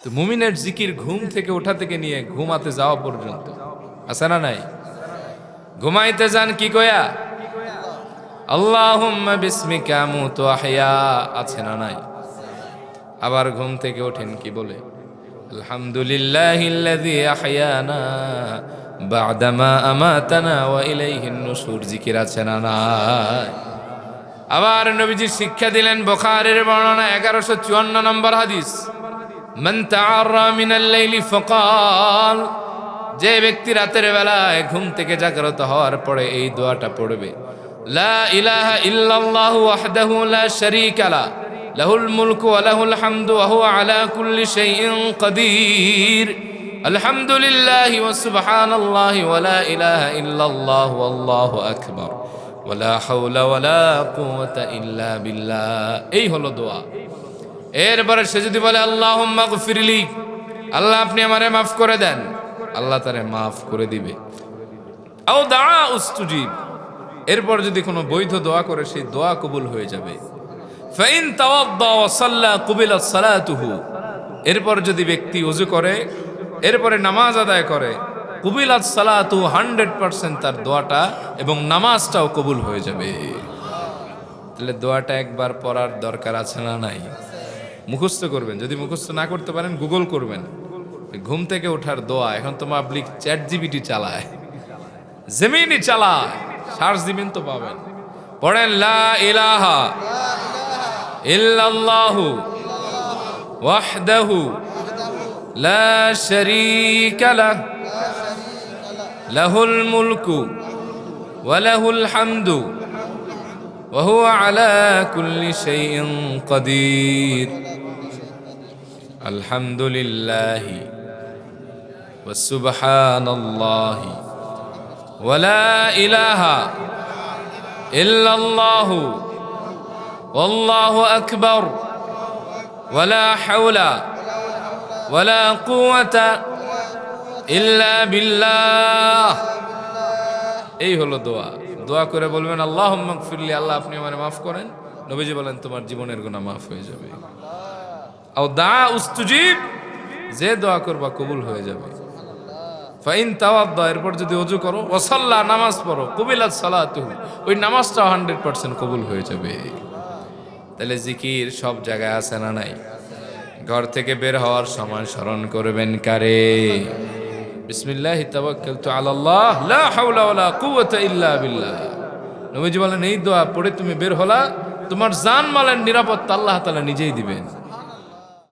তো মুমিনের জিকির ঘুম থেকে ওঠা থেকে নিয়ে ঘুমাতে যাওয়া পর্যন্ত আছে না নাই? ঘুমাইতে যান কি কয়া? আল্লাহুম্মা বিসমিকা আমুতু আহইয়া, আছে না নাই? আবার ঘুম থেকে ওঠেন কি বলে? আলহামদুলিল্লাহিল্লাযী আহইয়ানা বা'দামা আমাতানা ওয়া ইলাইহিন নুশুর, জিকির আছে না নাই? আবার নবীজি শিক্ষা দিলেন, বুখারীর বর্ণনা 1154 নম্বর হাদিস, মান তাআররা মিনাল লাইলি ফাকাল, যে ব্যক্তি রাতের বেলায় ঘুম থেকে জাগ্রত হওয়ার পরে এই দোয়াটা পড়বে, লা ইলাহা ইল্লাল্লাহু ওয়াহদাহু লা শারীকা লা, লাহুল মুলকু ওয়া লাহুল হামদু ওয়া হুয়া আলা কুল্লি শাইইন কাদির, আলহামদুলিল্লাহি ওয়া সুবহানাল্লাহি ওয়া লা ইলাহা ইল্লাল্লাহু আল্লাহু আকবার ওয়া লা হাওলা ওয়া লা কুওয়াতা ইল্লা বিল্লাহ। এই হলো দোয়া। এরপরে সে যদি বলে আল্লাহুম্মা গফিরলি, আল্লাহ আপনি আমারে মাফ করে দেন, আল্লাহ তারে মাফ করে দিবে। আও দাআ উস্তুজিব, এরপর যদি কোনো বৈধ দোয়া করে সেই দোয়া কবুল হয়ে যাবে। ফাইন তাওয়াদ্দা ওয়া সাল্লা কুবিলাত সালাতুহু, এরপর যদি ব্যক্তি ওযু করে এরপরে নামাজ আদায় করে, কুবিলাত সালাতু, 100% তার দোয়াটা এবং নামাজটাও কবুল হয়ে যাবে। তাহলে দোয়াটা একবার পড়ার দরকার আছে না নাই? মুখস্থ করবেন, যদি মুখস্থ না করতে পারেন গুগল করবেন। ঘুম থেকে ওঠার দোয়া এখন তো পাবলিক চ্যাট জিপিটি চালায়, জেমিনি চালায়, সার্চ দিবেন তো পাবেন। পড়েন লা ইলাহা ইল্লাল্লাহু ওয়াহদাহু লা শারীকা লাহ, লাহুল মুলকু ওয়া লাহুল হামদু ওয়া হুয়া আলা কুল্লি শাইইন কাদির, আলহামদুলিল্লাহি ওয়া সুবহানাল্লাহি ওয়া লা ইলাহা ইল্লাল্লাহু ওয়াল্লাহু আকবার ওয়া লা হাওলা ওয়া লা কুওয়াতা ইল্লা বিল্লাহ। এই হলো দোয়া। দোয়া করে বলবেন আল্লাহুম্মা গফিরলি, আল্লাহ আপনি আমারে মাফ করেন। নবীজি বলেন তোমার জীবনের গুনাহ মাফ হয়ে যাবে। আও দাআ উস্তুজিব, যে দোয়া করবা কবুল হয়ে যাবে। ফাইন তাওয়াদ্দা, এরপর যদি ওযু করো, ওয়া সাল্লা, নামাজ পড়ো, কুবিলাত সালাতুহু, ওই নামাজটা 100% কবুল হয়ে যাবে। তাহলে জিকির সব জায়গায় আছে না নাই? ঘর থেকে বের হওয়ার সময় স্মরণ করবেন কারে? বিসমিল্লাহি তাওয়াক্কালতু আলাল্লাহ লা হাওলা ওয়ালা কুওয়াতা ইল্লা বিল্লাহ। নবীজি বলেন এই দোয়া পড়ে তুমি বের হলা, তোমার জান মালের নিরাপত্তা আল্লাহ তাআলা নিজেই দিবেন।